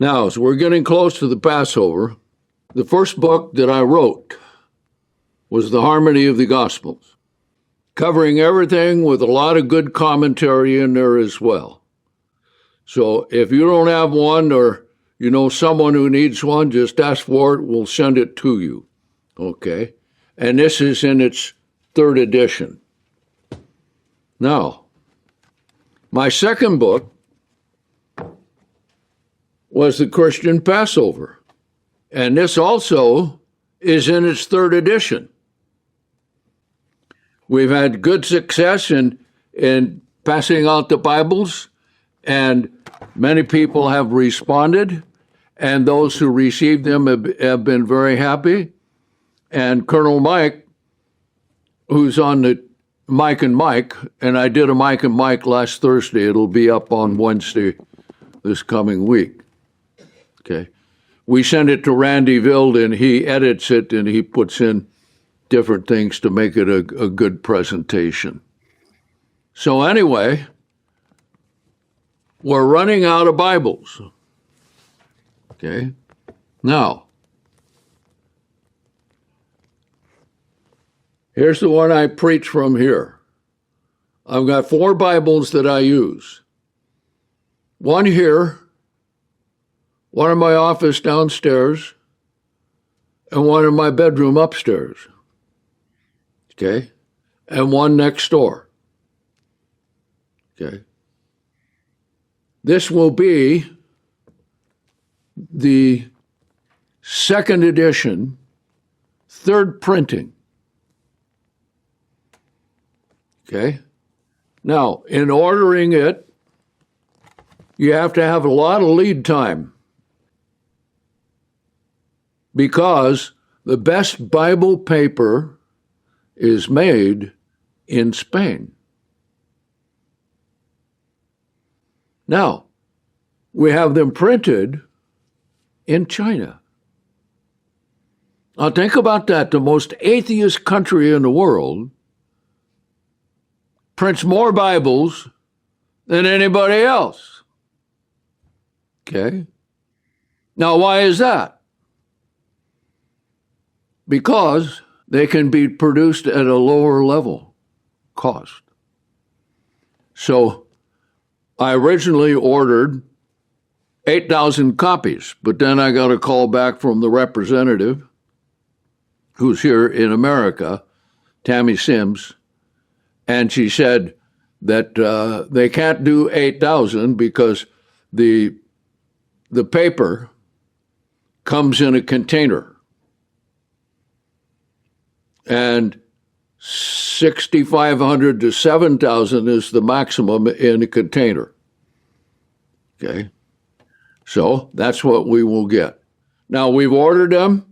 Now, as we're getting close to the Passover, the first book that I wrote was The Harmony of the Gospels, covering everything with a lot of good commentary in there as well. So if you don't have one or you know someone who needs one, just ask for it. We'll send it to you. Okay? And this is in its third edition. Now, my second book was The Christian Passover. And this also is in its third edition. We've had good success in passing out the Bibles, and many people have responded, and those who received them have been very happy. And Colonel Mike, who's on the Mike and Mike, and I did a Mike and Mike last Thursday. It'll be up on Wednesday this coming week. Okay. We send it to Randy Vild, and he edits it, and he puts in different things to make it a good presentation. So anyway, we're running out of Bibles. Okay. Now, here's the one I preach from here. I've got 4 Bibles that I use. One here, one in my office downstairs, and one in my bedroom upstairs. Okay? And one next door. Okay? This will be the second edition, third printing. Okay? Now, in ordering it, you have to have a lot of lead time, because the best Bible paper is made in Spain. Now, we have them printed in China. Now, think about that. The most atheist country in the world prints more Bibles than anybody else. Okay? Now, why is that? Because they can be produced at a lower level cost. So I originally ordered 8,000 copies, but then I got a call back from the representative who's here in America, Tammy Sims, and she said that they can't do 8,000 because the paper comes in a container. And 6,500 to 7,000 is the maximum in a container. Okay? So that's what we will get. Now, we've ordered them.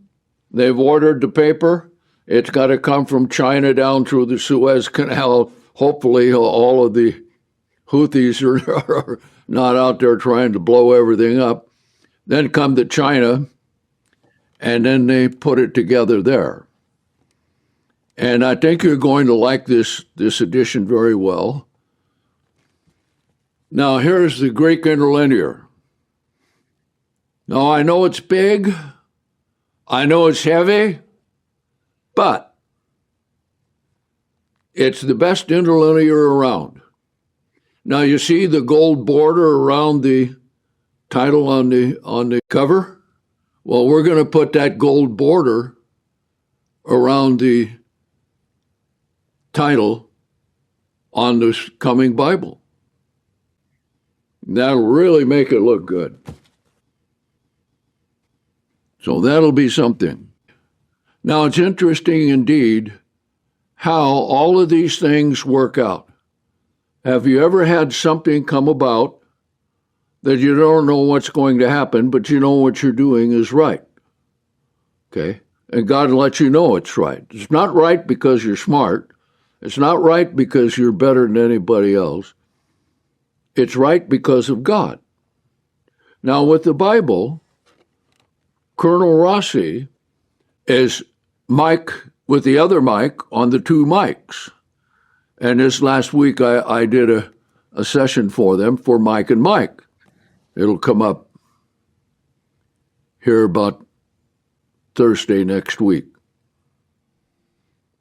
They've ordered the paper. It's got to come from China down through the Suez Canal. Hopefully, all of the Houthis are not out there trying to blow everything up. Then come to China, and then they put it together there. And I think you're going to like this edition very well. Now, here's the Greek interlinear. Now, I know it's big, I know it's heavy, but it's the best interlinear around. Now, you see the gold border around the title on the cover? Well, we're going to put that gold border around the title on this coming Bible. That'll really make it look good. So that'll be something. Now, it's interesting indeed how all of these things work out. Have you ever had something come about that you don't know what's going to happen, but you know what you're doing is right? Okay? And God lets you know it's right. It's not right because you're smart. It's not right because you're better than anybody else. It's right because of God. Now, with the Bible, Colonel Rossi is Mike with the other Mike on the 2 mics. And this last week, I did a session for them for Mike and Mike. It'll come up here about Thursday next week.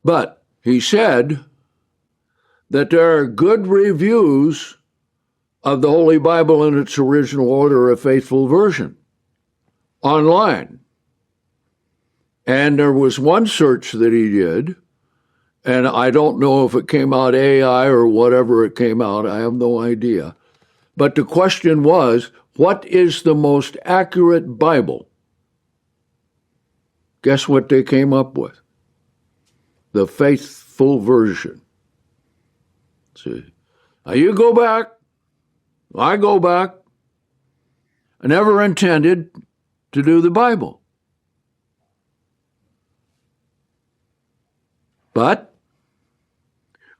But he said that there are good reviews of the Holy Bible in its original order, a faithful version, online. And there was one search that he did, and I don't know if it came out AI or whatever it came out. I have no idea. But the question was, what is the most accurate Bible? Guess what they came up with? The faithful version. See, now you go back, I go back. I never intended to do the Bible. But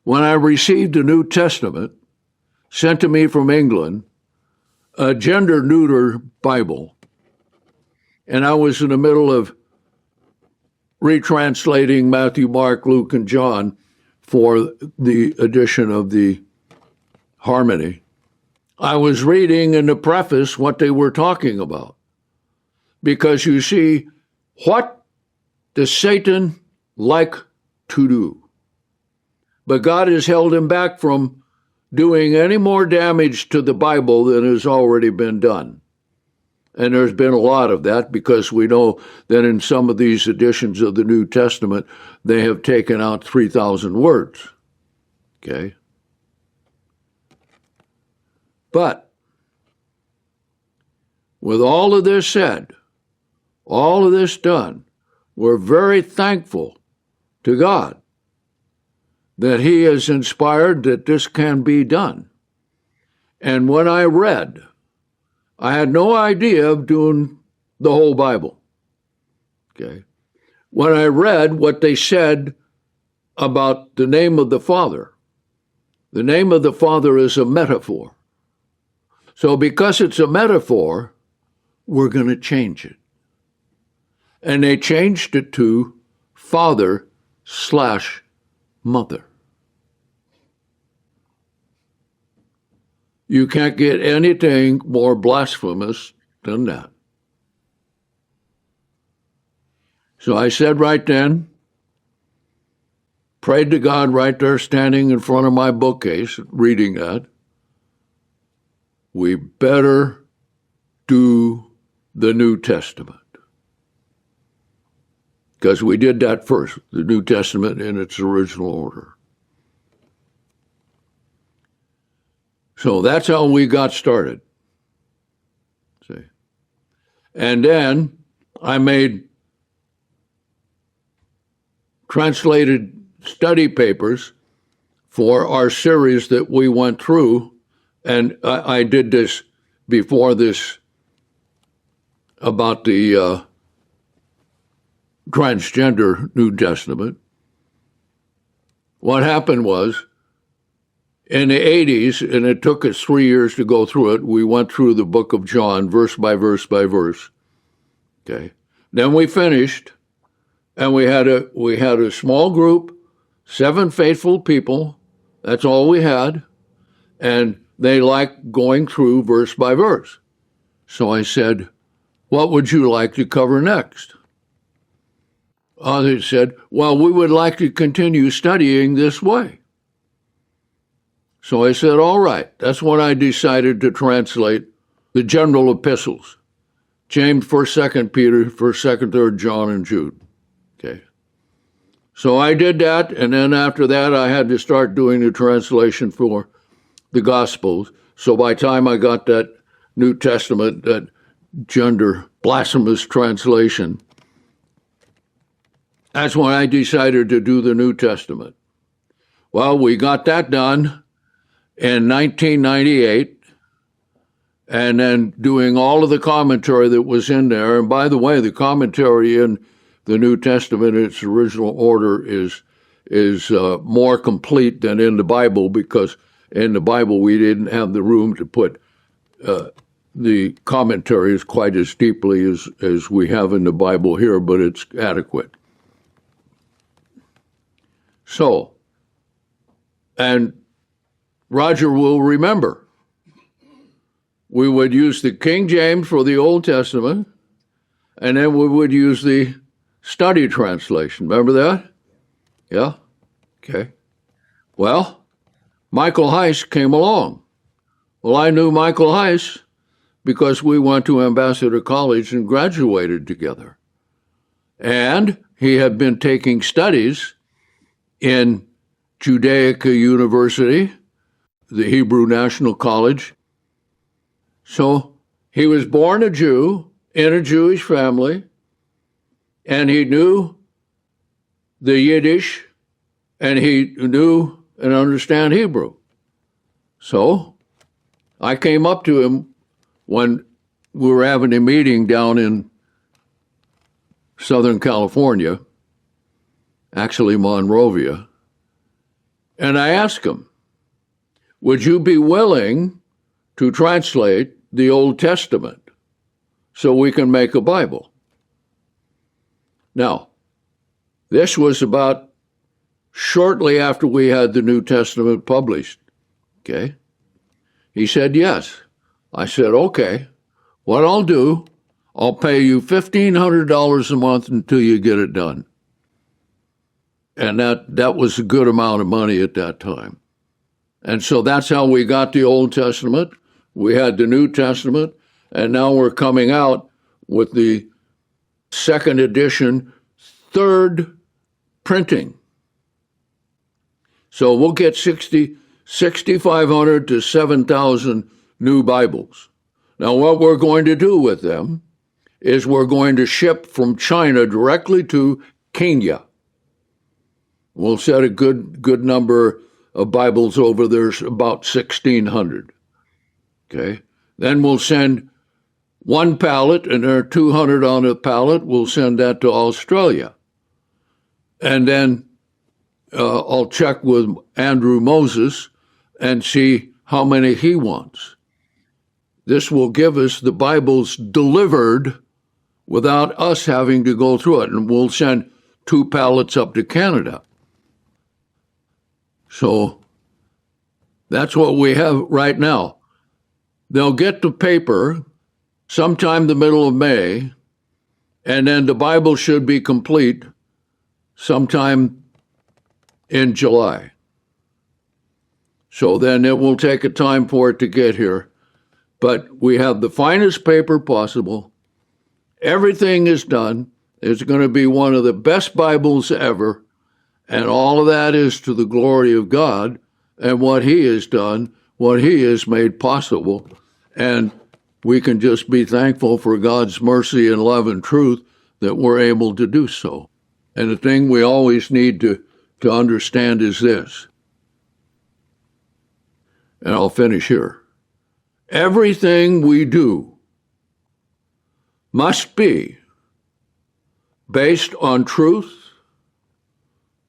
when I received the New Testament, sent to me from England, a gender-neuter Bible, and I was in the middle of retranslating Matthew, Mark, Luke, and John for the edition of the Harmony, I was reading in the preface what they were talking about. Because you see, what does Satan like to do? But God has held him back from doing any more damage to the Bible than has already been done. And there's been a lot of that, because we know that in some of these editions of the New Testament, they have taken out 3,000 words. Okay? But with all of this said, all of this done, we're very thankful to God that he has inspired that this can be done. And when I read, I had no idea of doing the whole Bible. Okay. When I read what they said about the name of the Father is a metaphor. So because it's a metaphor, we're going to change it. And they changed it to father/mother. You can't get anything more blasphemous than that. So I said right then, prayed to God right there standing in front of my bookcase, reading that, we better do the New Testament. Because we did that first, the New Testament in its original order. So that's how we got started. See? And then I made translated study papers for our series that we went through. And I did this before this about the transgender New Testament. What happened was, in the 80s, and it took us 3 years to go through it, we went through the book of John, verse by verse by verse. Okay. Then we finished, and we had a small group, 7 faithful people. That's all we had. And they liked going through verse by verse. So I said, what would you like to cover next? Others said, well, we would like to continue studying this way. So I said, all right. That's when I decided to translate the general epistles. James, 1st, 2nd Peter, 1st, 2nd, 3rd John, and Jude. Okay. So I did that, and then after that, I had to start doing the translation for the Gospels. So by the time I got that New Testament, that gender blasphemous translation, that's when I decided to do the New Testament. Well, we got that done in 1998, and then doing all of the commentary that was in there. And by the way, the commentary in the New Testament in its original order is more complete than in the Bible, because in the Bible we didn't have the room to put the commentaries quite as deeply as we have in the Bible here, but it's adequate. So, and Roger will remember, we would use the King James for the Old Testament, and then we would use the study translation. Remember that? Yeah? Okay. Well, Michael Heiss came along. Well, I knew Michael Heiss because we went to Ambassador College and graduated together. And he had been taking studies in Judaica University, the Hebrew National College. So he was born a Jew in a Jewish family, and he knew the Yiddish, and he knew and understand Hebrew. So I came up to him when we were having a meeting down in Southern California, actually Monrovia, and I asked him, would you be willing to translate the Old Testament so we can make a Bible? Now, this was about shortly after we had the New Testament published, okay? He said yes. I said, okay, what I'll do, I'll pay you $1,500 a month until you get it done. And that was a good amount of money at that time. And so that's how we got the Old Testament. We had the New Testament, and now we're coming out with the second edition, third printing. So we'll get 6,500 to 7,000 new Bibles. Now, what we're going to do with them is we're going to ship from China directly to Kenya. We'll set a good number of Bibles over there, about 1,600. Okay? Then we'll send one pallet, and there are 200 on a pallet. We'll send that to Australia. And then I'll check with Andrew Moses and see how many he wants. This will give us the Bibles delivered without us having to go through it. And we'll send 2 pallets up to Canada. So that's what we have right now. They'll get the paper sometime the middle of May, and then the Bible should be complete sometime in July. So then it will take a time for it to get here. But we have the finest paper possible. Everything is done. It's going to be one of the best Bibles ever. And all of that is to the glory of God and what He has done, what He has made possible. And we can just be thankful for God's mercy and love and truth that we're able to do so. And the thing we always need to understand is this, and I'll finish here. Everything we do must be based on truth,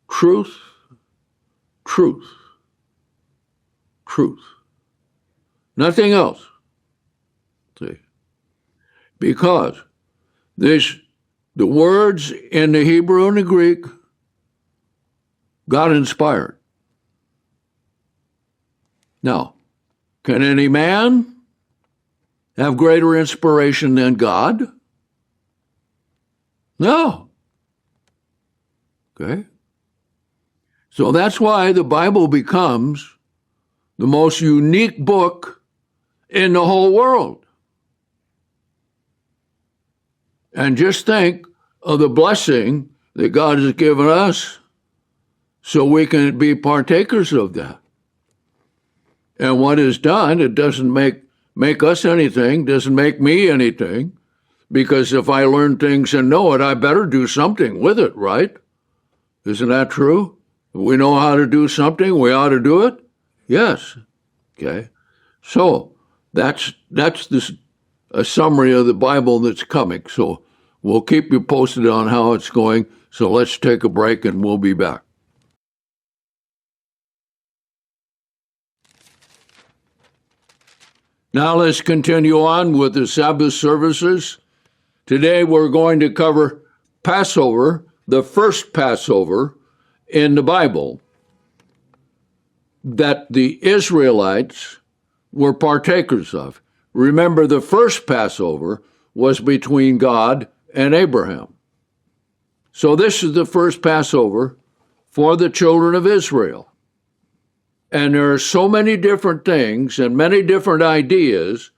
truth, truth, truth. Nothing else. See? Because the words in the Hebrew and the Greek, God inspired. Now, can any man have greater inspiration than God? No. Okay? So that's why the Bible becomes the most unique book in the whole world. And just think of the blessing that God has given us so we can be partakers of that. And what is done, it doesn't make us anything, doesn't make me anything, because if I learn things and know it, I better do something with it, right? Isn't that true? If we know how to do something, we ought to do it? Yes. Okay. So that's a summary of the Bible that's coming. So we'll keep you posted on how it's going. So let's take a break and we'll be back. Now let's continue on with the Sabbath services. Today we're going to cover Passover, the first Passover in the Bible that the Israelites were partakers of. Remember, the first Passover was between God and Abraham. So this is the first Passover for the children of Israel. And there are so many different things and many different ideas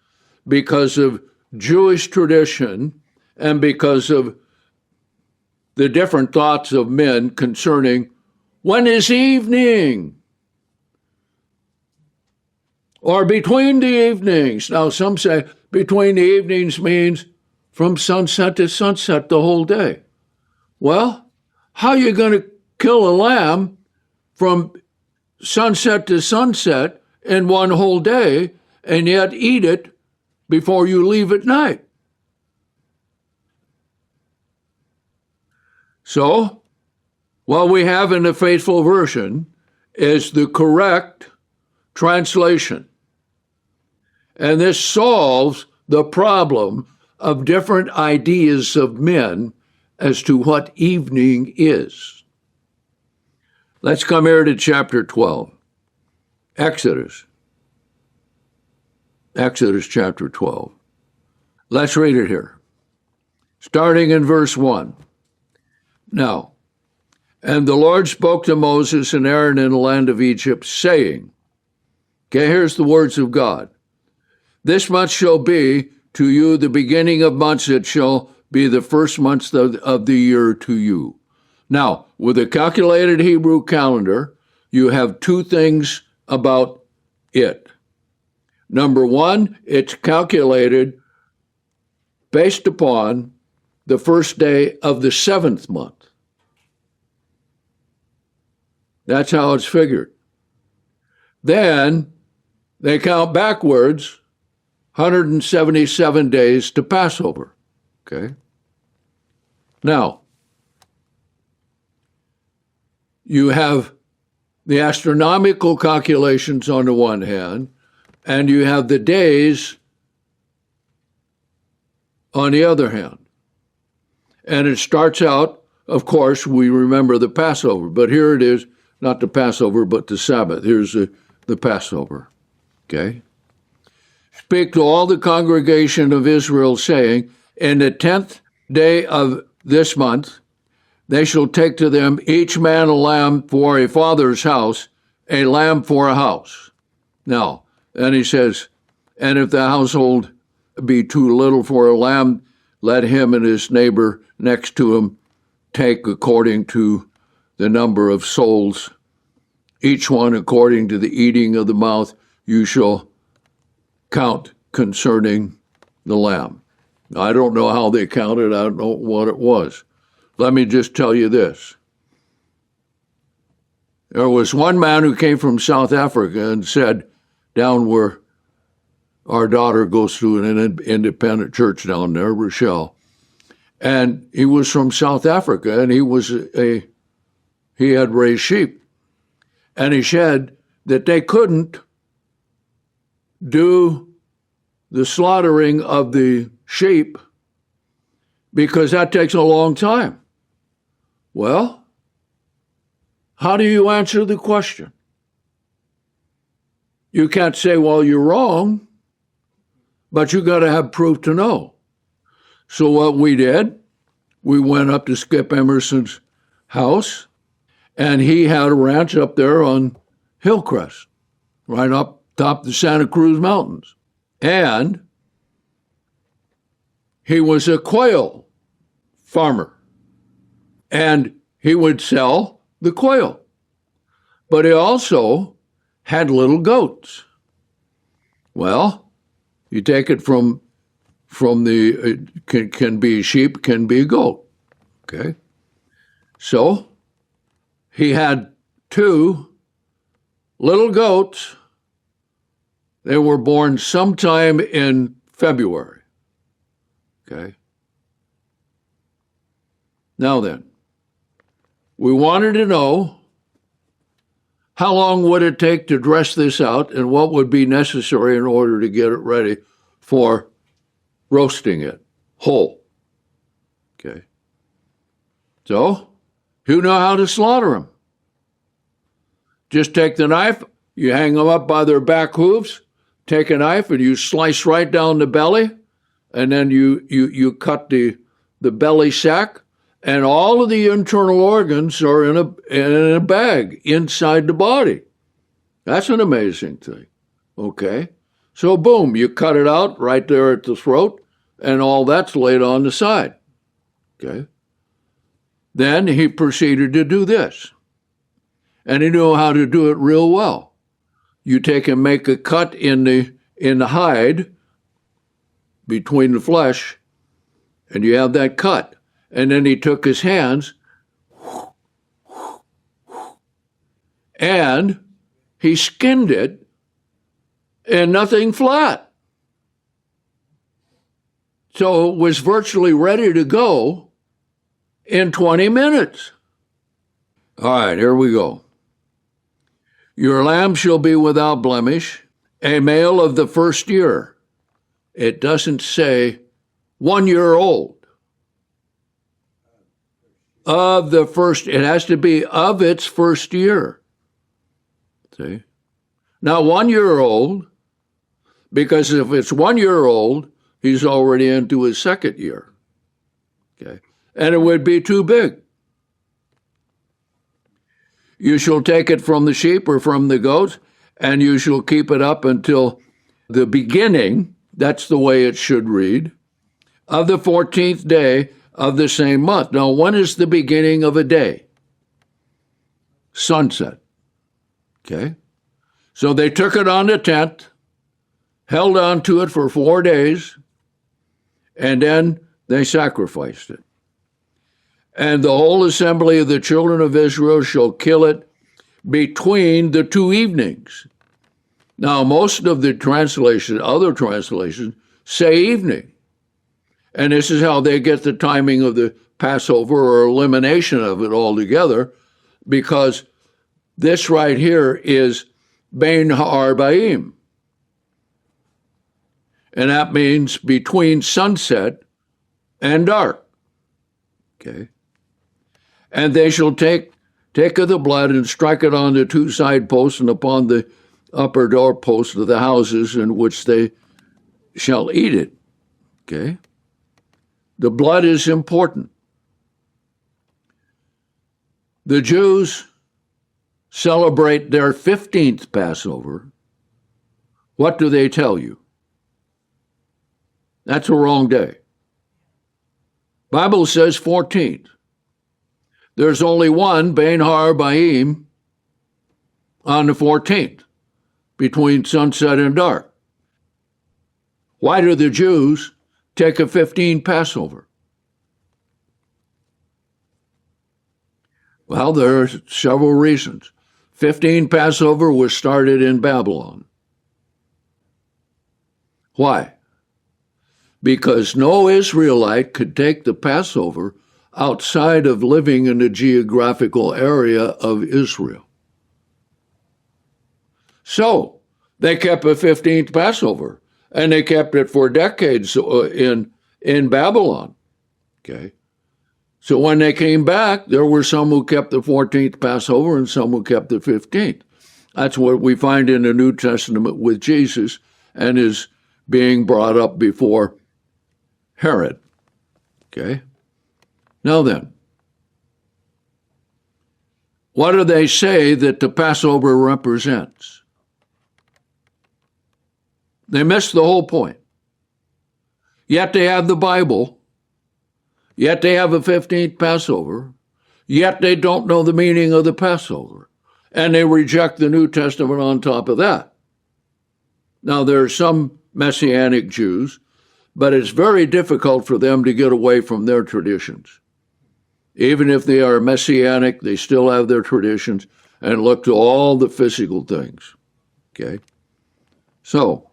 because of Jewish tradition and because of the different thoughts of men concerning when is evening or between the evenings. Now, some say between the evenings means from sunset to sunset the whole day. Well, how are you going to kill a lamb from sunset to sunset in one whole day and yet eat it before you leave at night? So, what we have in the faithful version is the correct translation. And this solves the problem of different ideas of men as to what evening is. Let's come here to chapter 12. Exodus chapter 12. Let's read it here. Starting in verse 1. Now, and the Lord spoke to Moses and Aaron in the land of Egypt, saying, okay, here's the words of God. This month shall be to you the beginning of months. It shall be the first month of the year to you. Now, with a calculated Hebrew calendar, you have two things about it. Number one, it's calculated based upon the first day of the seventh month. That's how it's figured. Then they count backwards 177 days to Passover. Okay? Now, you have the astronomical calculations on the one hand, and you have the days on the other hand. And it starts out, of course, we remember the Passover, but here it is, not the Passover, but the Sabbath. Here's the Passover, okay? Speak to all the congregation of Israel, saying, in the 10th day of this month, they shall take to them each man a lamb for a father's house, a lamb for a house. Now, and he says, and if the household be too little for a lamb, let him and his neighbor next to him take according to the number of souls, each one according to the eating of the mouth, you shall count concerning the lamb. I don't know how they counted. I don't know what it was. Let me just tell you this. There was one man who came from South Africa and said, down where our daughter goes to an independent church down there, Rochelle, and he was from South Africa, and he had raised sheep. And he said that they couldn't do the slaughtering of the sheep because that takes a long time. Well, how do you answer the question? You can't say, well, you're wrong, but you got to have proof to know. So what we did, we went up to Skip Emerson's house, and he had a ranch up there on Hillcrest, right up top the Santa Cruz Mountains. And he was a quail farmer, and he would sell the quail. But he also had little goats. Well, you take it from the, can be sheep, can be goat, okay? So he had two little goats. They were born sometime in February, okay? Now then, we wanted to know how long would it take to dress this out and what would be necessary in order to get it ready for roasting it whole. Okay. So, you know how to slaughter them. Just take the knife, you hang them up by their back hooves, take a knife and you slice right down the belly, and then you cut the the belly sack, and all of the internal organs are in a bag inside the body. That's an amazing thing. Okay? So boom, you cut it out right there at the throat, and all that's laid on the side. Okay? Then he proceeded to do this. And he knew how to do it real well. You take and make a cut in the hide between the flesh, and you have that cut. And then he took his hands and he skinned it, and nothing flat. So it was virtually ready to go in 20 minutes. All right, here we go. Your lamb shall be without blemish, a male of the first year. It doesn't say 1 year old. Of the first, it has to be of its first year. See? Now, 1 year old, because if it's 1 year old, he's already into his second year. Okay? And it would be too big. You shall take it from the sheep or from the goats, and you shall keep it up until the beginning, that's the way it should read, of the 14th day of the same month. Now, when is the beginning of a day? Sunset. Okay? So they took it on the 10th, held on to it for 4 days, and then they sacrificed it. And the whole assembly of the children of Israel shall kill it between the 2 evenings. Now, most of the translations, other translations, say evening. And this is how they get the timing of the Passover or elimination of it altogether, because this right here is Bein Ha'arbaim. And that means between sunset and dark. Okay? And they shall take of the blood and strike it on the 2 side posts and upon the upper doorposts of the houses in which they shall eat it. Okay? The blood is important. The Jews celebrate their 15th Passover. What do they tell you? That's a wrong day. Bible says 14th. There's only one, Bein Ha'arbaim, on the 14th, between sunset and dark. Why do the Jews take a 15 Passover? Well, there are several reasons. 15 Passover was started in Babylon. Why? Because no Israelite could take the Passover outside of living in the geographical area of Israel. So they kept a 15th Passover, and they kept it for decades in Babylon. Okay. So when they came back, there were some who kept the 14th Passover and some who kept the 15th. That's what we find in the New Testament with Jesus and his being brought up before Herod. Okay. Now then, what do they say that the Passover represents? They missed the whole point. Yet they have the Bible, yet they have a 15th Passover, yet they don't know the meaning of the Passover, and they reject the New Testament on top of that. Now, there are some Messianic Jews, but it's very difficult for them to get away from their traditions. Even if they are Messianic, they still have their traditions and look to all the physical things. Okay? So,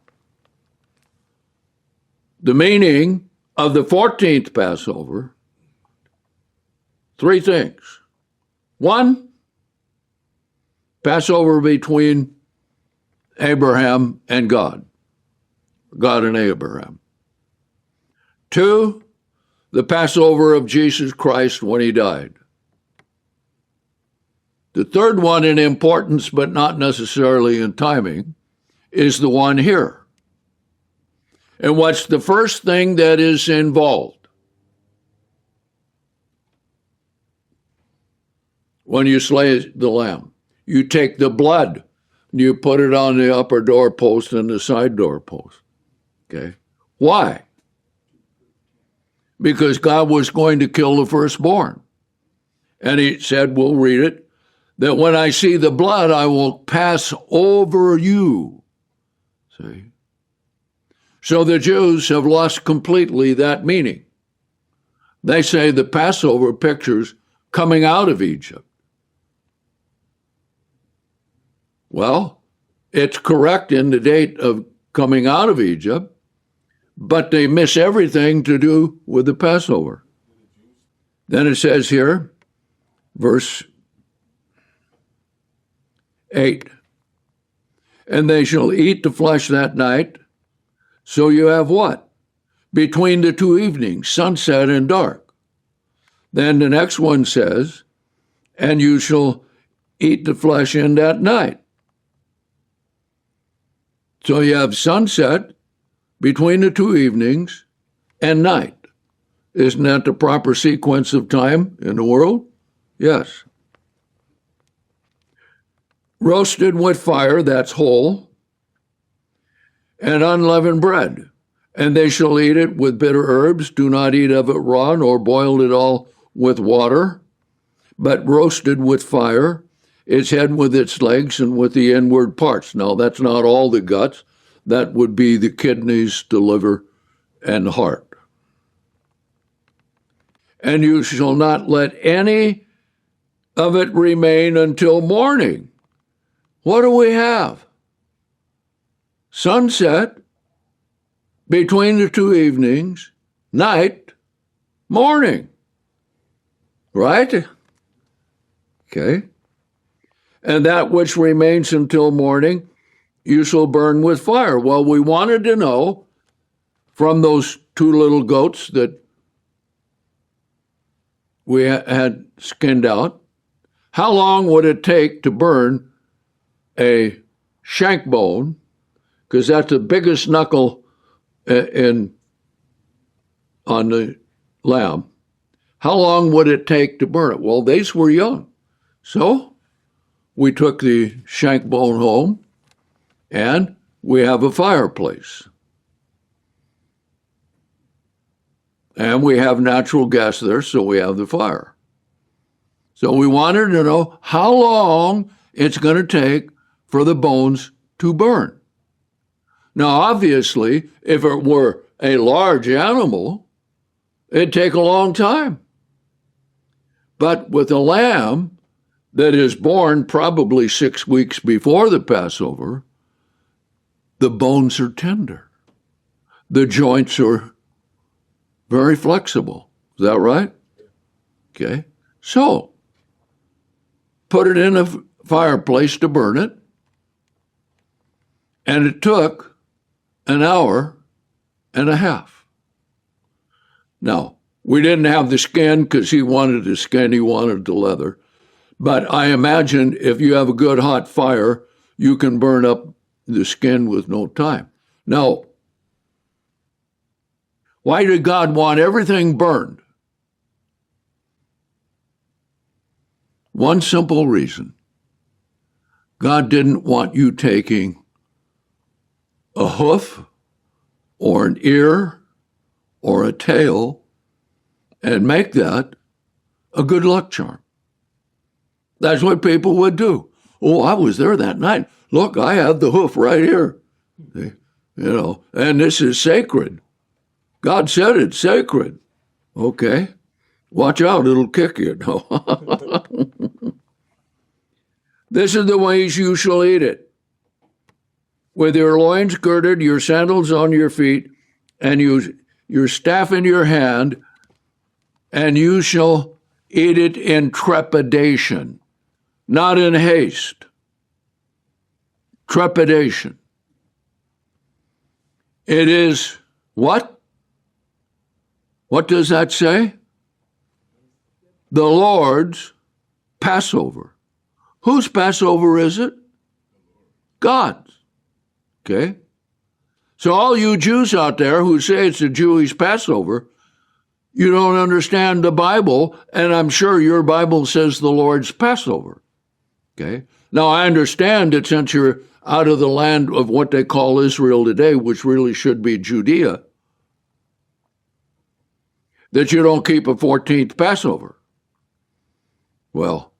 the meaning of the 14th Passover, 3 things. 1, Passover between Abraham and God and Abraham. 2, the Passover of Jesus Christ when he died. The third one in importance, but not necessarily in timing, is the one here. And what's the first thing that is involved? when you slay the lamb. You take the blood and you put it on the upper doorpost and the side doorpost. Okay. Why? Because God was going to kill the firstborn. And he said, we'll read it, that when I see the blood, I will pass over you. See? So the Jews have lost completely that meaning. They say the Passover pictures coming out of Egypt. Well, it's correct in the date of coming out of Egypt, but they miss everything to do with the Passover. Then it says here, verse 8, and they shall eat the flesh that night. So you have what? Between the two evenings, sunset and dark. Then the next one says, and you shall eat the flesh in that night. So you have sunset between the two evenings and night. Isn't that the proper sequence of time in the world? Yes. Roasted with fire, that's whole, and unleavened bread. And they shall eat it with bitter herbs. Do not eat of it raw, nor boiled at all with water, but roasted with fire, its head with its legs and with the inward parts. Now, that's not all the guts. That would be the kidneys, the liver, and the heart. And you shall not let any of it remain until morning. What do we have? Sunset, between the two evenings, night, morning. Right? Okay. And that which remains until morning, you shall burn with fire. Well, we wanted to know from those two little goats that we had skinned out, how long would it take to burn a shank bone, because that's the biggest knuckle on the lamb. How long would it take to burn it? Well, these were young. So we took the shank bone home, and we have a fireplace. And we have natural gas there, so we have the fire. So we wanted to know how long it's going to take for the bones to burn. Now, obviously, if it were a large animal, it'd take a long time. But with a lamb that is born probably 6 weeks before the Passover, the bones are tender. The joints are very flexible. Is that right? Okay. So, put it in a fireplace to burn it, and it took an hour and a half. Now, we didn't have the skin because he wanted the skin, he wanted the leather. But I imagine if you have a good hot fire, you can burn up the skin with no time. Now, why did God want everything burned? One simple reason. God didn't want you taking a hoof or an ear or a tail and make that a good luck charm. That's what people would do. Oh, I was there that night. Look, I have the hoof right here. You know, and this is sacred. God said it's sacred. Okay. Watch out, it'll kick you. No. This is the ways you shall eat it. With your loins girded, your sandals on your feet, and your staff in your hand, and you shall eat it in trepidation, not in haste. Trepidation. It is what? What does that say? The Lord's Passover. Whose Passover is it? God's. Okay? So all you Jews out there who say it's a Jewish Passover, You don't understand the Bible, and I'm sure your Bible says the Lord's Passover. Okay? Now, I understand that since you're out of the land of what they call Israel today, which really should be Judea, that you don't keep a 14th Passover. Well,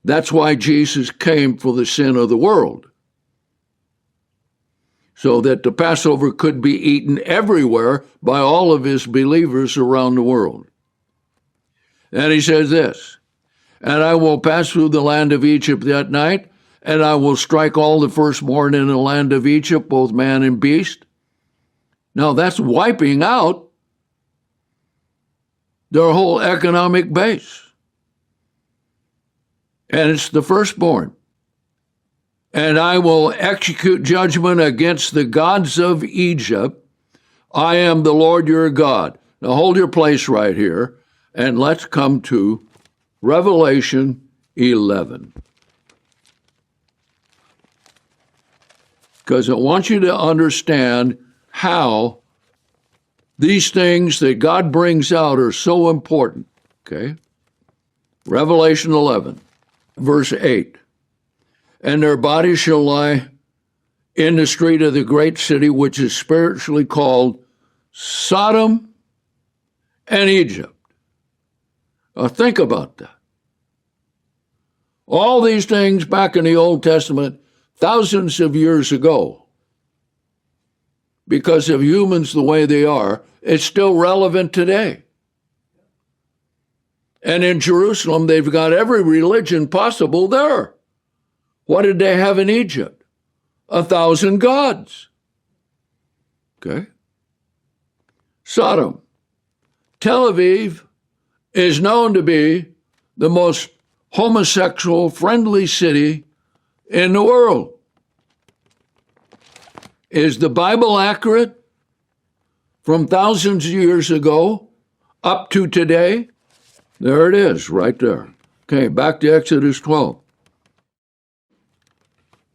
that's why Jesus came for the sin of the world, so that the Passover could be eaten everywhere by all of his believers around the world. And he says this, and I will pass through the land of Egypt that night, and I will strike all the firstborn in the land of Egypt, both man and beast. Now that's wiping out their whole economic base. And it's the firstborn. And I will execute judgment against the gods of Egypt. I am the Lord your God. Now hold your place right here, and let's come to Revelation 11. Because I want you to understand how these things that God brings out are so important. Okay? Revelation 11, verse 8. And their bodies shall lie in the street of the great city, which is spiritually called Sodom and Egypt. Now think about that. All these things back in the Old Testament, thousands of years ago, because of humans the way they are, it's still relevant today. And in Jerusalem, they've got every religion possible there. What did they have in Egypt? 1,000 gods. Okay? Sodom. Tel Aviv is known to be the most homosexual-friendly city in the world. Is the Bible accurate? From thousands of years ago up to today? There it is, right there. Okay, back to Exodus 12.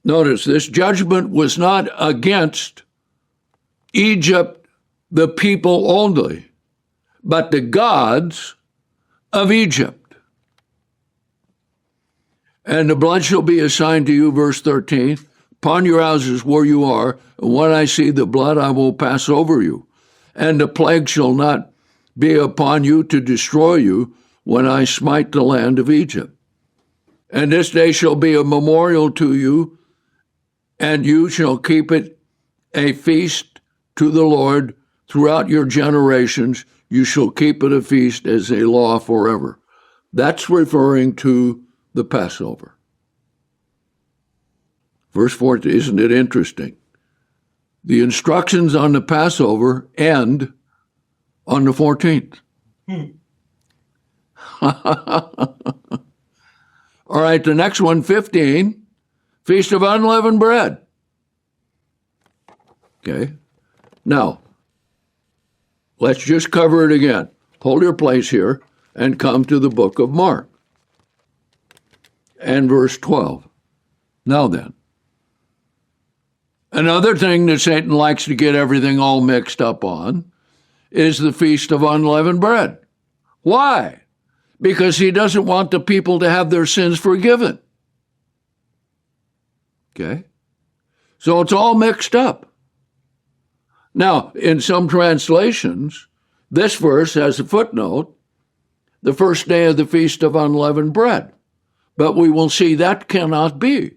Notice this judgment was not against Egypt, the people only, but the gods of Egypt. And the blood shall be assigned to you, verse 13, upon your houses where you are, and when I see the blood, I will pass over you. And the plague shall not be upon you to destroy you when I smite the land of Egypt. And this day shall be a memorial to you, and you shall keep it a feast to the Lord throughout your generations. You shall keep it a feast as a law forever. That's referring to the Passover. Verse 14, isn't it interesting? The instructions on the Passover end on the 14th. All right, the next one, 15, Feast of Unleavened Bread. Okay, now, let's just cover it again. Hold your place here and come to the book of Mark and verse 12. Now then, another thing that Satan likes to get everything all mixed up on is the Feast of Unleavened Bread. Why? Because he doesn't want the people to have their sins forgiven. Okay? So it's all mixed up. Now, in some translations, this verse has a footnote, the first day of the Feast of Unleavened Bread. But we will see that cannot be.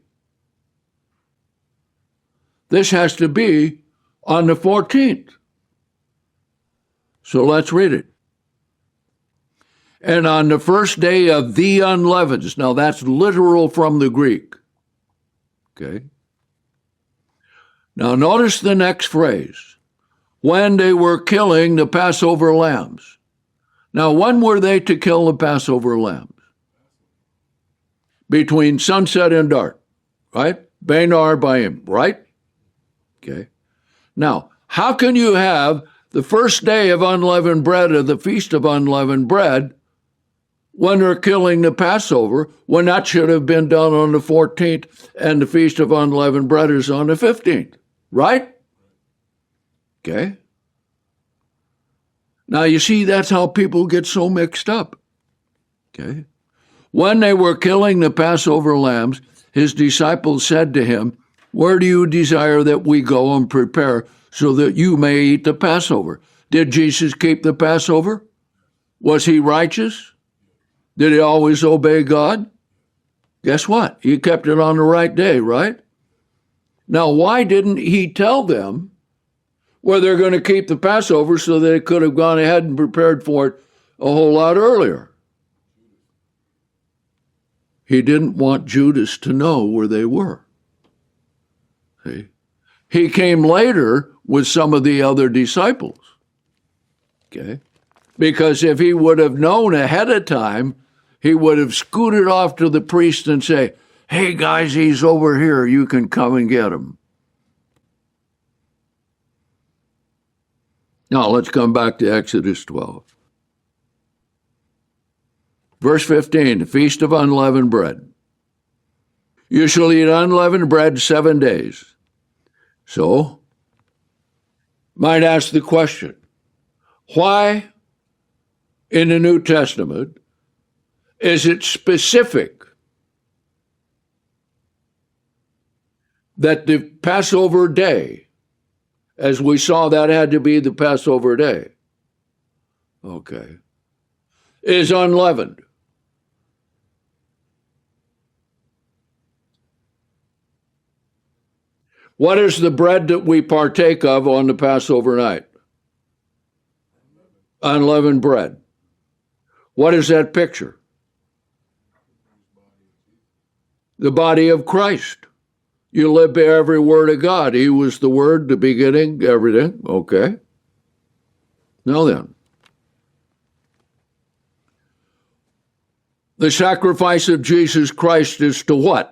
This has to be on the 14th. So let's read it. And on the first day of the unleavened, now that's literal from the Greek. Okay? Now notice the next phrase. When they were killing the Passover lambs. Now when were they to kill the Passover lambs? Between sunset and dark, right? Beinar Bayim, right? Okay. Now, how can you have the first day of unleavened bread or the Feast of Unleavened Bread when they're killing the Passover, when that should have been done on the 14th and the Feast of Unleavened Bread is on the 15th, right? Okay. Now, you see, that's how people get so mixed up. Okay? When they were killing the Passover lambs, his disciples said to him, "Where do you desire that we go and prepare so that you may eat the Passover?" Did Jesus keep the Passover? Was he righteous? Did he always obey God? Guess what? He kept it on the right day, right? Now, why didn't he tell them where they're going to keep the Passover so they could have gone ahead and prepared for it a whole lot earlier? He didn't want Judas to know where they were. See? He came later with some of the other disciples. Okay? Because if he would have known ahead of time, he would have scooted off to the priest and say, "Hey guys, he's over here. You can come and get him." Now let's come back to Exodus 12. Verse 15, the Feast of Unleavened Bread. You shall eat unleavened bread 7 days. So, might ask the question, why in the New Testament is it specific that the Passover day, as we saw that had to be the Passover day, okay, is unleavened? What is the bread that we partake of on the Passover night? Unleavened bread. What is that picture? The body of Christ. You live by every word of God. He was the Word, the beginning, everything. Okay. Now then, the sacrifice of Jesus Christ is to what?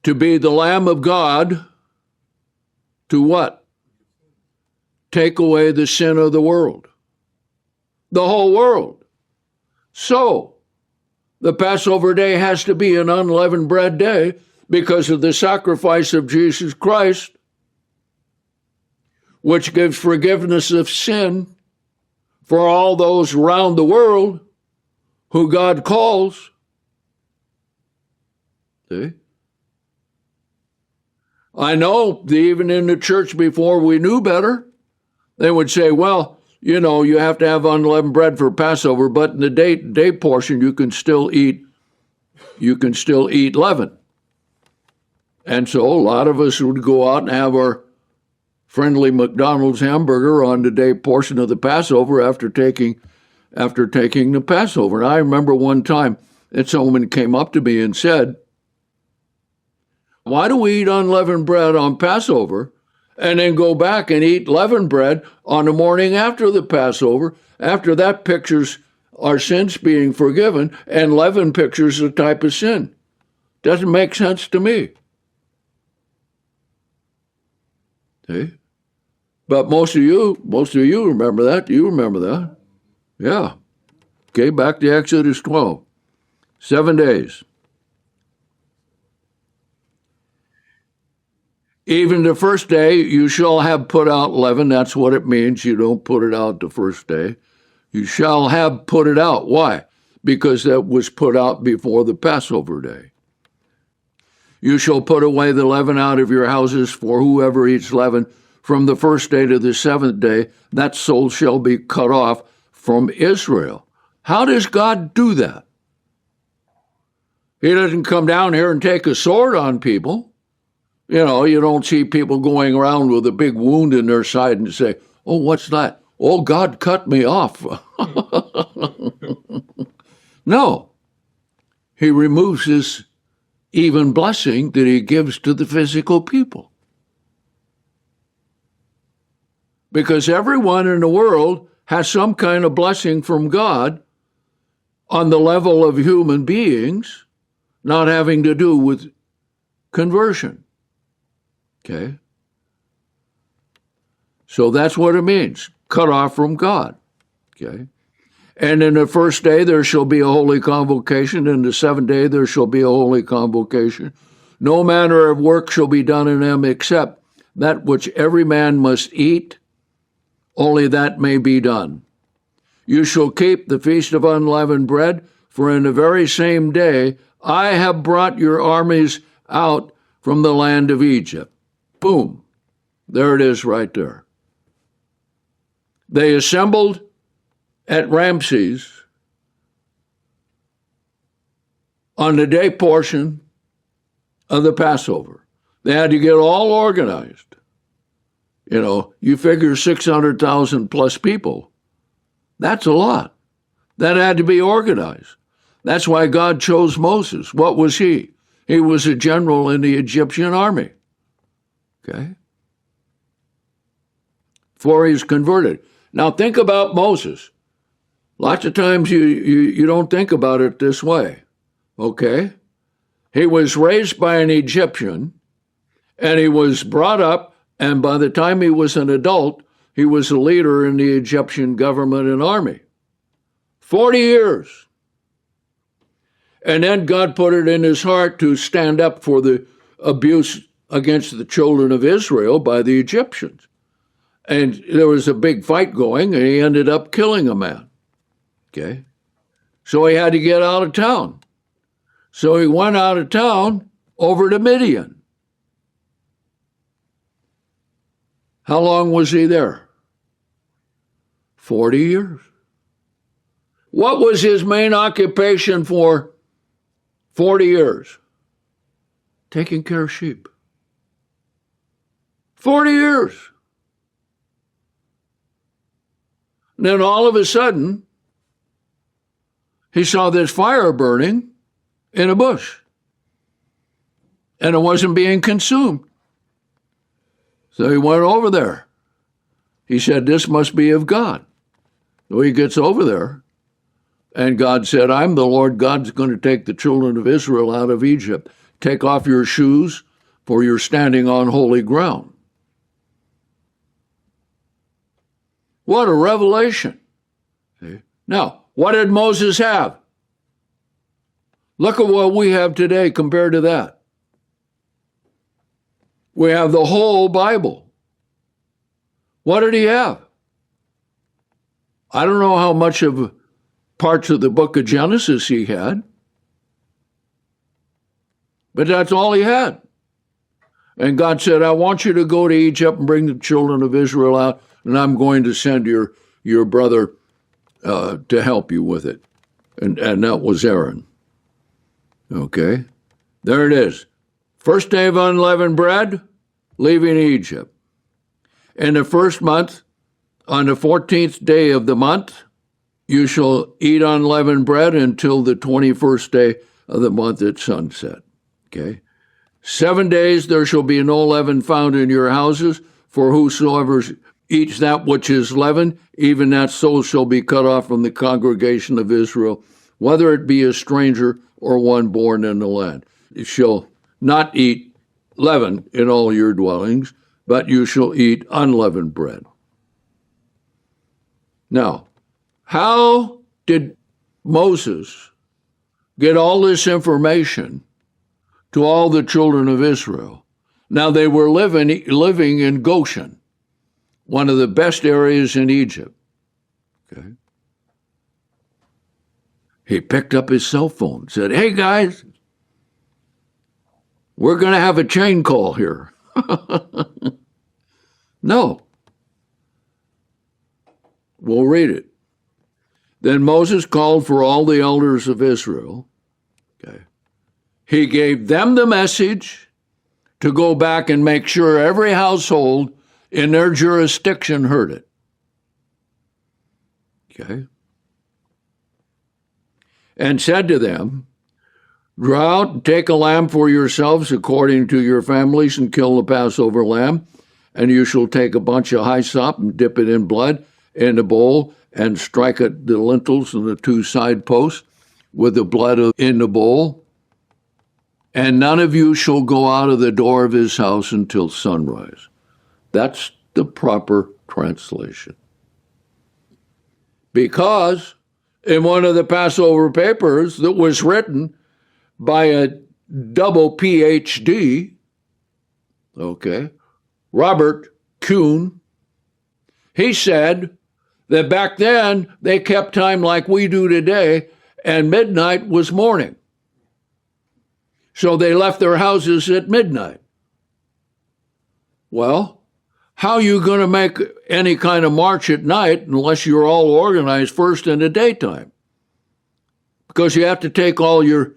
To be the Lamb of God, to what? Take away the sin of the world. The whole world. So, the Passover day has to be an unleavened bread day because of the sacrifice of Jesus Christ, which gives forgiveness of sin for all those around the world who God calls. See? I know even in the church before we knew better, they would say, well, you know, you have to have unleavened bread for Passover, but in the day portion you can still eat leaven. And so a lot of us would go out and have our friendly McDonald's hamburger on the day portion of the Passover after taking the Passover. And I remember one time that someone came up to me and said, "Why do we eat unleavened bread on Passover and then go back and eat leavened bread on the morning after the Passover? After that pictures our sins being forgiven, and leaven pictures a type of sin. Doesn't make sense to me." See? But most of you remember that. You remember that. Yeah. Okay, back to Exodus 12. 7 days. Even the first day you shall have put out leaven. That's what it means. You don't put it out the first day. You shall have put it out. Why? Because that was put out before the Passover day. You shall put away the leaven out of your houses, for whoever eats leaven from the first day to the seventh day, that soul shall be cut off from Israel. How does God do that? He doesn't come down here and take a sword on people. You know, you don't see people going around with a big wound in their side and say, "Oh, what's that? Oh, God cut me off." No. He removes this even blessing that he gives to the physical people. Because everyone in the world has some kind of blessing from God on the level of human beings, not having to do with conversion. Okay? So that's what it means, cut off from God. Okay? And in the first day there shall be a holy convocation, and the seventh day there shall be a holy convocation. No manner of work shall be done in them except that which every man must eat, only that may be done. You shall keep the feast of unleavened bread, for in the very same day I have brought your armies out from the land of Egypt. Boom. There it is right there. They assembled at Ramses on the day portion of the Passover. They had to get all organized. You know, you figure 600,000 plus people. That's a lot. That had to be organized. That's why God chose Moses. What was he? He was a general in the Egyptian army. Okay? Before he's converted. Now think about Moses. Lots of times you don't think about it this way. Okay? He was raised by an Egyptian, and he was brought up, and by the time he was an adult, he was a leader in the Egyptian government and army. 40 years. And then God put it in his heart to stand up for the abuse against the children of Israel by the Egyptians. And there was a big fight going, and he ended up killing a man. Okay? So he had to get out of town. So he went out of town over to Midian. How long was he there? 40 years. What was his main occupation for 40 years? Taking care of sheep. 40 years. And then all of a sudden, he saw this fire burning in a bush. And it wasn't being consumed. So he went over there. He said, this must be of God. So he gets over there. And God said, I'm the Lord God's going to take the children of Israel out of Egypt. Take off your shoes, for you're standing on holy ground. What a revelation. See? Now, what did Moses have? Look at what we have today compared to that. We have the whole Bible. What did he have? I don't know how much of parts of the book of Genesis he had, but that's all he had. And God said, I want you to go to Egypt and bring the children of Israel out, and I'm going to send your brother to help you with it. And that was Aaron. Okay, there it is. First day of unleavened bread, leaving Egypt. In the first month, on the 14th day of the month, you shall eat unleavened bread until the 21st day of the month at sunset. Okay? 7 days there shall be no leaven found in your houses, for whosoever eats that which is leavened, even that soul shall be cut off from the congregation of Israel, whether it be a stranger or one born in the land. You shall not eat leaven in all your dwellings, but you shall eat unleavened bread. Now, how did Moses get all this information to all the children of Israel? Now, they were living in Goshen, one of the best areas in Egypt. Okay. He picked up his cell phone, said, hey, guys, we're going to have a chain call here. No. We'll read it. Then Moses called for all the elders of Israel. Okay. He gave them the message to go back and make sure every household in their jurisdiction heard it. Okay. And said to them, draw out and take a lamb for yourselves according to your families and kill the Passover lamb. And you shall take a bunch of hyssop and dip it in blood in a bowl and strike at the lintels and the two side posts with the blood in the bowl. And none of you shall go out of the door of his house until sunrise. That's the proper translation. Because in one of the Passover papers that was written by a double PhD, okay, Robert Kuhn, he said that back then they kept time like we do today, and midnight was morning. So they left their houses at midnight. Well, how are you going to make any kind of march at night unless you're all organized first in the daytime? Because you have to take all your,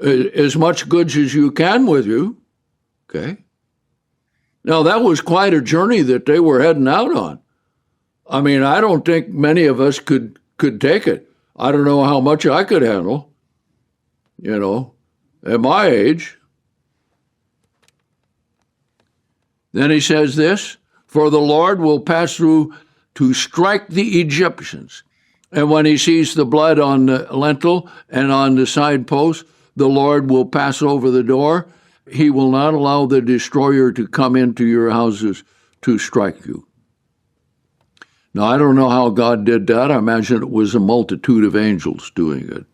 as much goods as you can with you, okay? Now, that was quite a journey that they were heading out on. I mean, I don't think many of us could take it. I don't know how much I could handle, at my age. Then he says this, for the Lord will pass through to strike the Egyptians. And when he sees the blood on the lintel and on the side post, the Lord will pass over the door. He will not allow the destroyer to come into your houses to strike you. Now, I don't know how God did that. I imagine it was a multitude of angels doing it.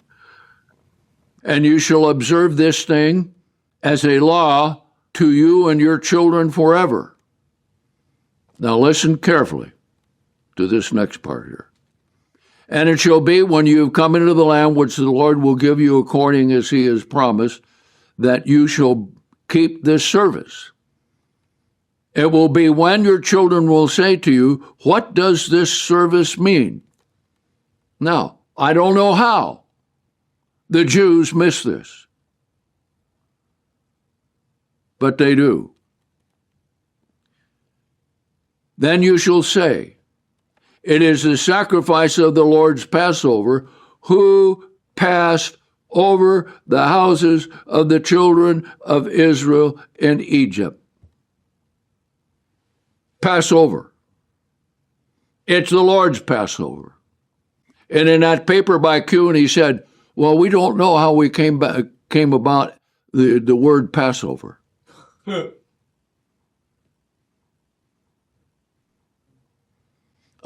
And you shall observe this thing as a law to you and your children forever. Now, listen carefully to this next part here. And it shall be when you have come into the land which the Lord will give you according as he has promised, that you shall keep this service. It will be when your children will say to you, what does this service mean? Now, I don't know how the Jews miss this, but they do. Then you shall say, it is the sacrifice of the Lord's Passover, who passed over the houses of the children of Israel in Egypt. Passover. It's the Lord's Passover. And in that paper by Kuhn, he said, well, we don't know how we came about the word Passover.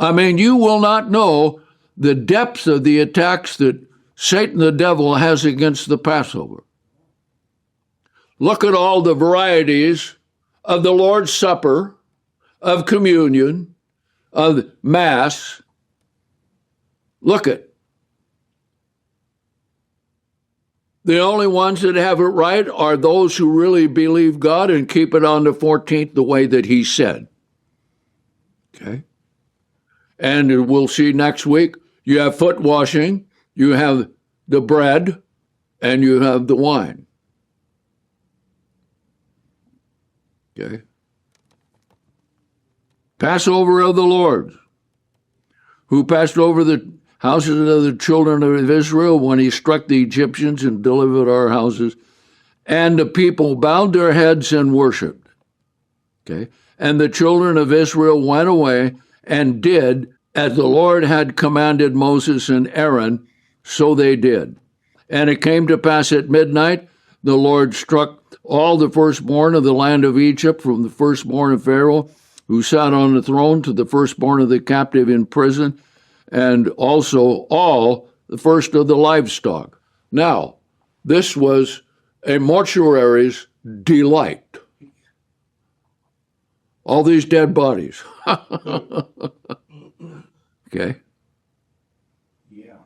I mean, you will not know the depth of the attacks that Satan the devil has against the Passover. Look at all the varieties of the Lord's Supper, of communion, of Mass. Look at. The only ones that have it right are those who really believe God and keep it on the 14th the way that he said. Okay? And we'll see next week, you have foot washing, you have the bread, and you have the wine. Okay? Passover of the Lord, who passed over the houses of the children of Israel when he struck the Egyptians and delivered our houses. And the people bowed their heads and worshiped. Okay? And the children of Israel went away and did as the Lord had commanded Moses and Aaron, so they did. And it came to pass at midnight, the Lord struck all the firstborn of the land of Egypt, from the firstborn of Pharaoh, who sat on the throne, to the firstborn of the captive in prison, and also all the first of the livestock. Now, this was a mortuary's delight. All these dead bodies. Okay? Yeah.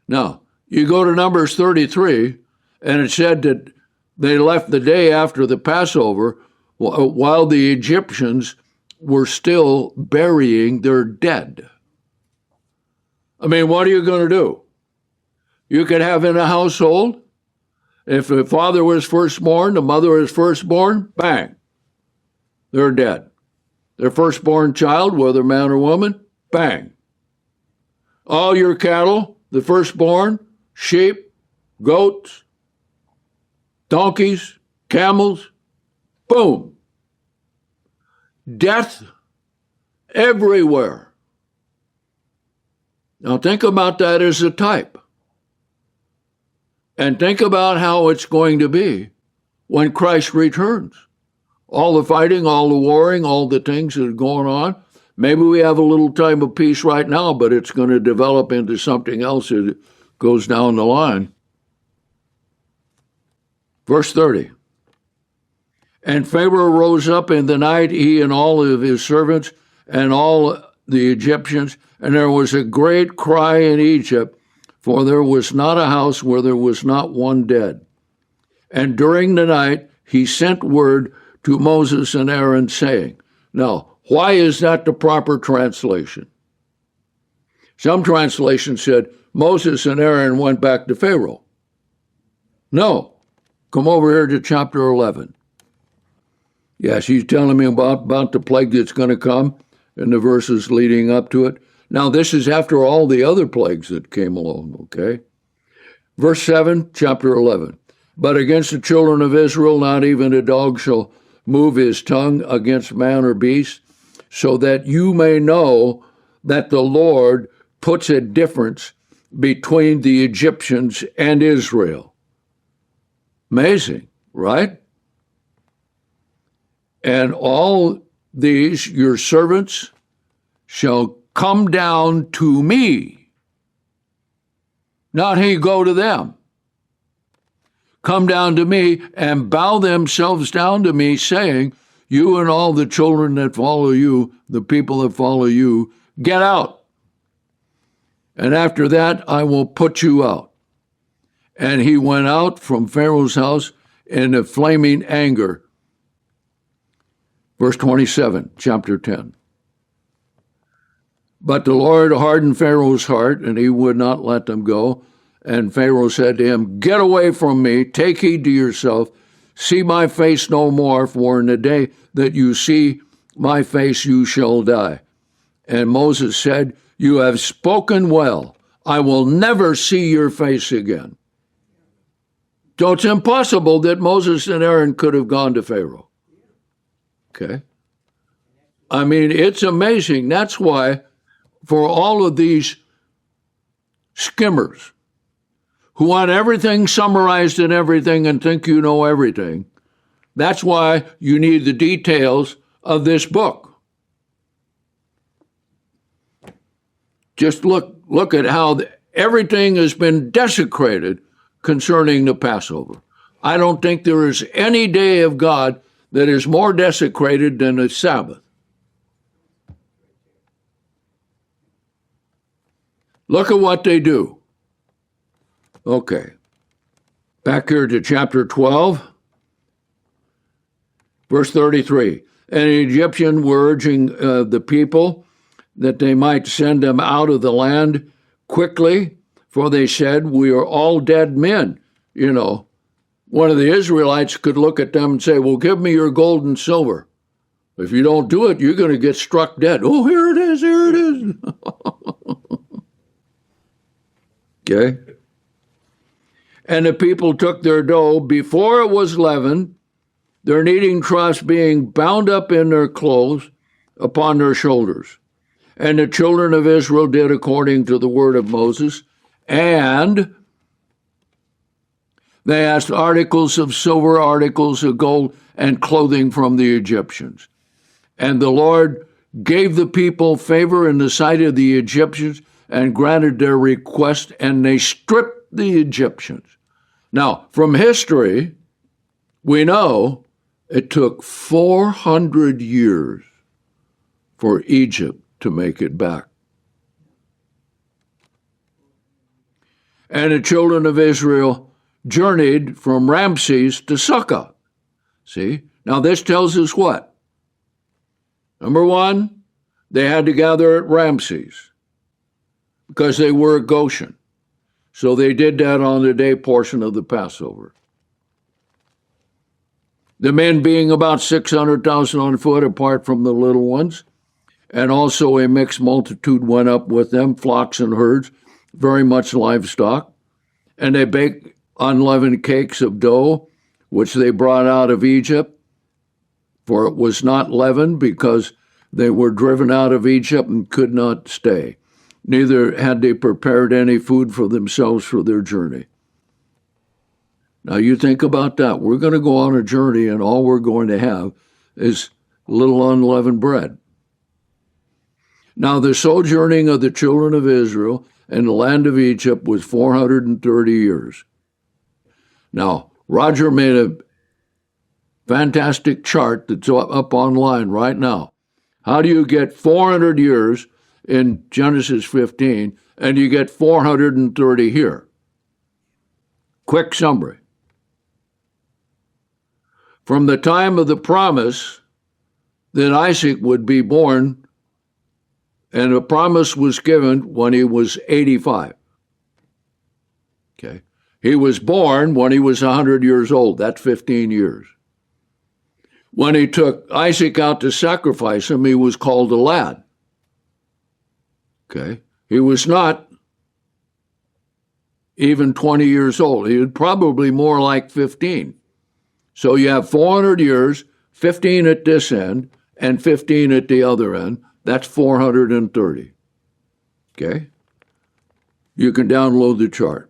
Now, you go to Numbers 33, and it said that they left the day after the Passover while the Egyptians were still burying their dead. I mean, what are you going to do? You could have in a household, if the father was firstborn, the mother was firstborn, bang, they're dead. Their firstborn child, whether man or woman, bang. All your cattle, the firstborn, sheep, goats, donkeys, camels, boom. Death everywhere. Now think about that as a type. And think about how it's going to be when Christ returns. All the fighting, all the warring, all the things that are going on. Maybe we have a little time of peace right now, but it's going to develop into something else as it goes down the line. Verse 30. And Pharaoh rose up in the night, he and all of his servants and all the Egyptians, and there was a great cry in Egypt, for there was not a house where there was not one dead. And during the night he sent word to Moses and Aaron, saying, now, why is that the proper translation? Some translations said Moses and Aaron went back to Pharaoh. No, come over here to chapter 11. Yes, he's telling me about the plague that's going to come and the verses leading up to it. Now, this is after all the other plagues that came along, okay? Verse 7, chapter 11. But against the children of Israel, not even a dog shall move his tongue against man or beast, so that you may know that the Lord puts a difference between the Egyptians and Israel. Amazing, right? And all these your servants shall come down to me. Not he go to them. Come down to me and bow themselves down to me, saying, you and all the children that follow you, the people that follow you, get out. And after that, I will put you out. And he went out from Pharaoh's house in a flaming anger. Verse 27, chapter 10. But the Lord hardened Pharaoh's heart, and he would not let them go. And Pharaoh said to him, get away from me, take heed to yourself, see my face no more, for in the day that you see my face you shall die. And Moses said, you have spoken well, I will never see your face again. So it's impossible that Moses and Aaron could have gone to Pharaoh. Okay? I mean, it's amazing. That's why for all of these skimmers who want everything summarized in everything and think you know everything, that's why you need the details of this book. Just look at how everything has been desecrated concerning the Passover. I don't think there is any day of God that is more desecrated than the Sabbath. Look at what they do. Okay. Back here to chapter 12, verse 33. And the Egyptians were urging the people that they might send them out of the land quickly, for they said, we are all dead men. You know, one of the Israelites could look at them and say, well, give me your gold and silver. If you don't do it, you're going to get struck dead. Oh, here it is, here it is. Okay. And the people took their dough before it was leavened, their kneading troughs being bound up in their clothes upon their shoulders. And the children of Israel did according to the word of Moses, and they asked articles of silver, articles of gold, and clothing from the Egyptians. And the Lord gave the people favor in the sight of the Egyptians and granted their request, and they stripped the Egyptians. Now, from history, we know it took 400 years for Egypt to make it back. And the children of Israel journeyed from Ramses to Sukkah. See? Now this tells us what? Number one, they had to gather at Ramses because they were at Goshen. So they did that on the day portion of the Passover. The men being about 600,000 on foot apart from the little ones, and also a mixed multitude went up with them, flocks and herds, very much livestock. And they baked unleavened cakes of dough, which they brought out of Egypt, for it was not leavened because they were driven out of Egypt and could not stay. Neither had they prepared any food for themselves for their journey. Now you think about that. We're going to go on a journey and all we're going to have is little unleavened bread. Now the sojourning of the children of Israel in the land of Egypt was 430 years. Now, Roger made a fantastic chart that's up online right now. How do you get 400 years in Genesis 15 and you get 430 here? Quick summary. From the time of the promise that Isaac would be born, and the promise was given when he was 85. Okay. He was born when he was 100 years old. That's 15 years. When he took Isaac out to sacrifice him, he was called a lad. Okay. He was not even 20 years old. He was probably more like 15. So you have 400 years, 15 at this end, and 15 at the other end. That's 430. Okay? You can download the chart.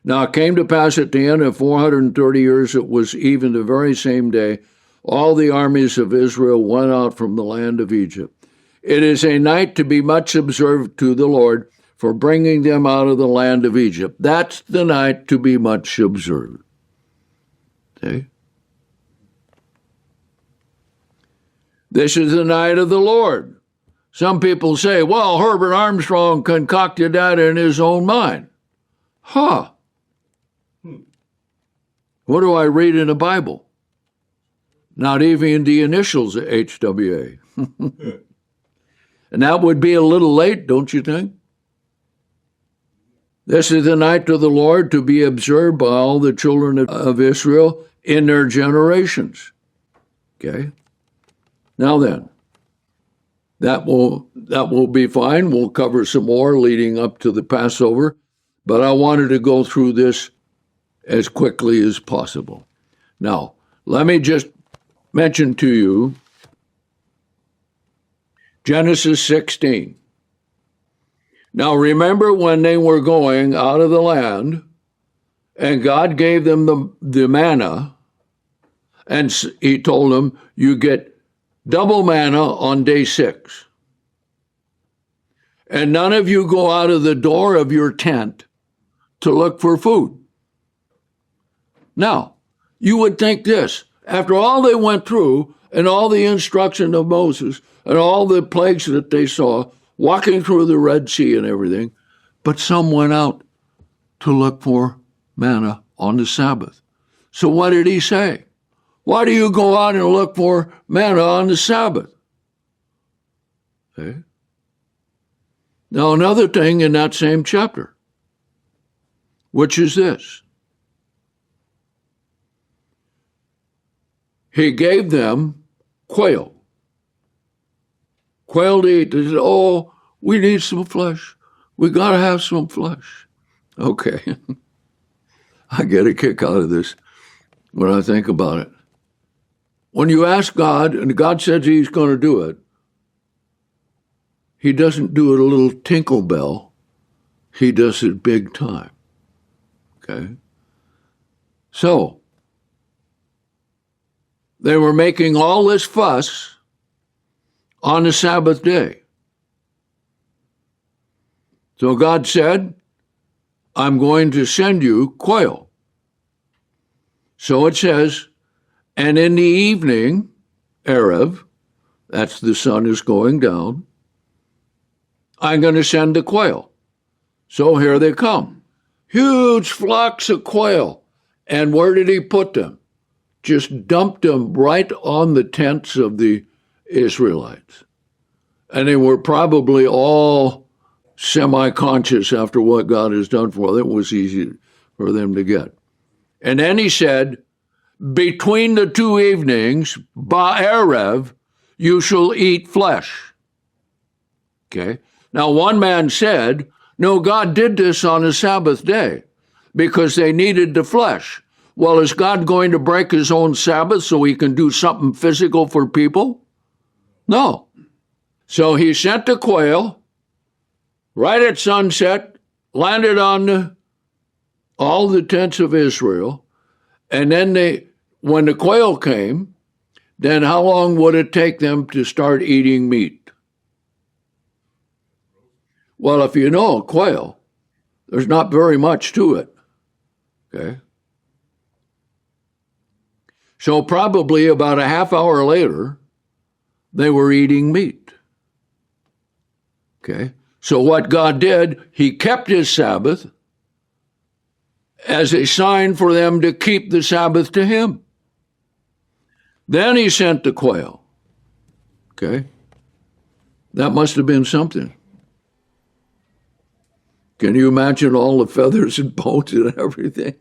Now, it came to pass at the end of 430 years, it was even the very same day, all the armies of Israel went out from the land of Egypt. It is a night to be much observed to the Lord for bringing them out of the land of Egypt. That's the night to be much observed. Okay? This is the night of the Lord. Some people say, well, Herbert Armstrong concocted that in his own mind. Huh. What do I read in the Bible? Not even the initials of HWA. And that would be a little late, don't you think? This is the night of the Lord to be observed by all the children of Israel in their generations. Okay? Now then, that will be fine. We'll cover some more leading up to the Passover, but I wanted to go through this as quickly as possible. Now, let me just mention to you Genesis 16. Now, remember when they were going out of the land and God gave them the manna, and he told them, you get double manna on day 6. And none of you go out of the door of your tent to look for food. Now, you would think this, after all they went through and all the instruction of Moses and all the plagues that they saw, walking through the Red Sea and everything, but some went out to look for manna on the Sabbath. So what did he say? Why do you go out and look for manna on the Sabbath? Okay. Now, another thing in that same chapter, which is this. He gave them quail. Quail to eat. They said, oh, we need some flesh. We got to have some flesh. Okay. I get a kick out of this when I think about it. When you ask God, and God says he's going to do it, he doesn't do it a little tinkle bell. He does it big time. Okay? So, they were making all this fuss on the Sabbath day. So God said, I'm going to send you quail. So it says, and in the evening, Erev, that's the sun is going down, I'm going to send the quail. So here they come. Huge flocks of quail. And where did he put them? Just dumped them right on the tents of the Israelites. And they were probably all semi-conscious after what God has done for them. It was easy for them to get. And then he said, between the 2 evenings, Ba'erev, you shall eat flesh. Okay. Now, one man said, no, God did this on the Sabbath day because they needed the flesh. Well, is God going to break his own Sabbath so he can do something physical for people? No. So he sent the quail right at sunset, landed on all the tents of Israel, and then when the quail came, then how long would it take them to start eating meat? Well, if you know a quail, there's not very much to it. Okay? So probably about a half hour later, they were eating meat. Okay? So what God did, he kept his Sabbath as a sign for them to keep the Sabbath to him. Then he sent the quail. Okay? That must have been something. Can you imagine all the feathers and bones and everything?